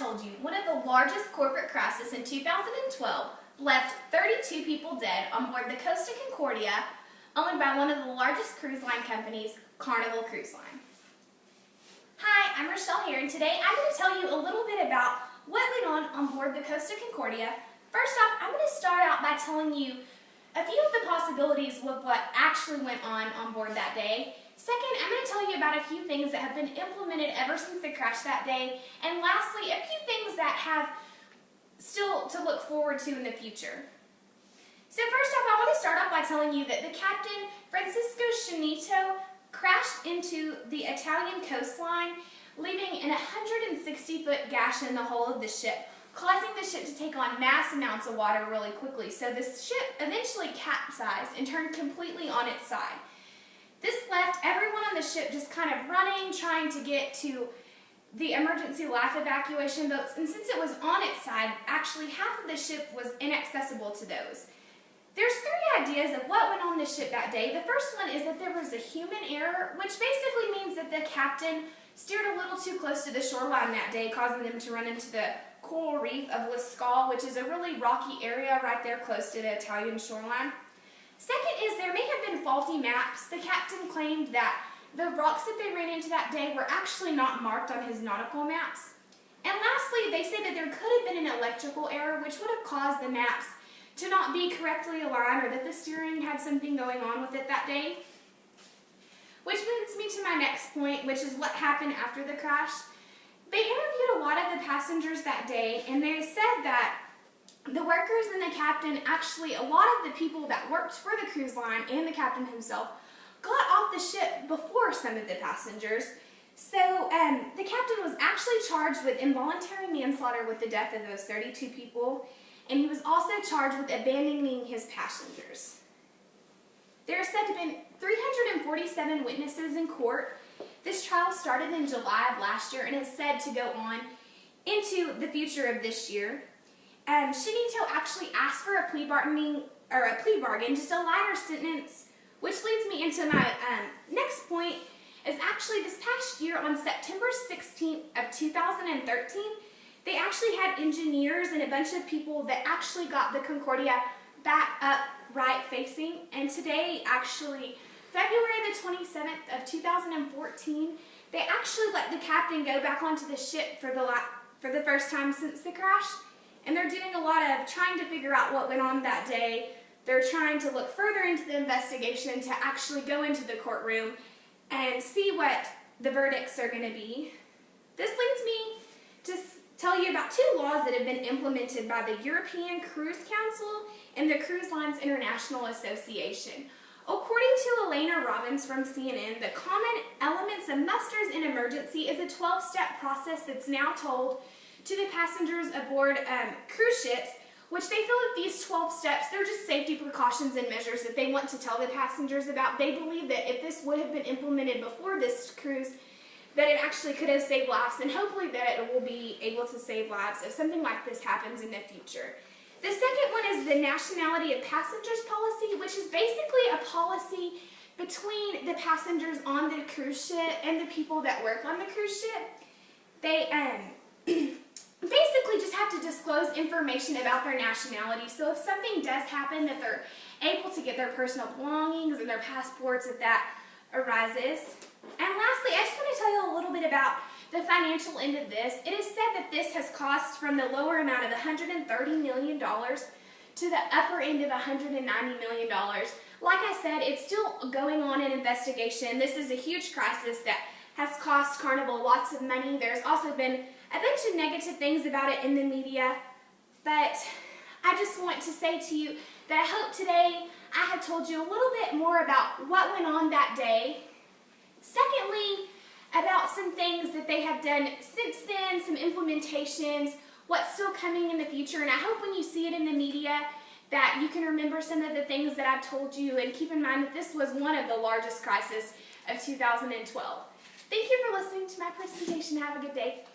told you, one of the largest corporate crashes in 2012 left 32 people dead on board the Costa Concordia, owned by one of the largest cruise line companies, Carnival Cruise Line. Hi, I'm Rochelle here, and today I'm going to tell you a little bit about what went on board the Costa Concordia. First off, I'm going to start out by telling you a few of the possibilities of what actually went on board that day. Second, I'm going to tell you about a few things that have been implemented ever since the crash that day. And lastly, a few things that have still to look forward to in the future. So first off, I want to start off by telling you that the captain, Francisco Scinito, crashed into the Italian coastline, leaving an 160-foot gash in the hull of the ship, causing the ship to take on mass amounts of water really quickly. So the ship eventually capsized and turned completely on its side. This left everyone on the ship just kind of running, trying to get to the emergency life evacuation boats, and since it was on its side, actually half of the ship was inaccessible to those. There's three ideas of what went on the ship that day. The first one is that there was a human error, which basically means that the captain steered a little too close to the shoreline that day, causing them to run into the coral reef of La Scala, which is a really rocky area right there close to the Italian shoreline. Second is there may have been faulty maps. The captain claimed that the rocks that they ran into that day were actually not marked on his nautical maps. And lastly, they say that there could have been an electrical error which would have caused the maps to not be correctly aligned, or that the steering had something going on with it that day. Which brings me to my next point, which is what happened after the crash. They interviewed a lot of the passengers that day, and they said that the workers and the captain, actually a lot of the people that worked for the cruise line and the captain himself, got off the ship before some of the passengers. So the captain was actually charged with involuntary manslaughter with the death of those 32 people, and he was also charged with abandoning his passengers. There are said to have been 347 witnesses in court. This trial started in July of last year and is said to go on into the future of this year. Scinito actually asked for a plea bargain, just a lighter sentence, which leads me into my next point. Is actually this past year on September 16th of 2013, they actually had engineers and a bunch of people that actually got the Concordia back up right facing, and today, actually February the 27th of 2014, they actually let the captain go back onto the ship for the first time since the crash. And they're doing a lot of trying to figure out what went on that day. They're trying to look further into the investigation to actually go into the courtroom and see what the verdicts are going to be. This leads me to tell you about two laws that have been implemented by the European Cruise Council and the Cruise Lines International Association. According to Elena Robbins from CNN, the common elements of musters in emergency is a 12-step process that's now told to the passengers aboard cruise ships, which they feel that these 12 steps, they're just safety precautions and measures that they want to tell the passengers about. They believe that if this would have been implemented before this cruise, that it actually could have saved lives, and hopefully that it will be able to save lives if something like this happens in the future. The second one is the nationality of passengers policy, which is basically a policy between the passengers on the cruise ship and the people that work on the cruise ship. They basically just have to disclose information about their nationality. So if something does happen, that they're able to get their personal belongings and their passports if that arises. And lastly, I just want to tell you a little bit about the financial end of this. It is said that this has cost from the lower amount of $130 million to the upper end of $190 million. Like I said, it's still going on in investigation. This is a huge crisis that has cost Carnival lots of money. There's also been a bunch of negative things about it in the media, but I just want to say to you that I hope today I have told you a little bit more about what went on that day. Secondly, about some things that they have done since then, some implementations, what's still coming in the future, and I hope when you see it in the media that you can remember some of the things that I've told you, and keep in mind that this was one of the largest crises of 2012. Thank you for listening to my presentation. Have a good day.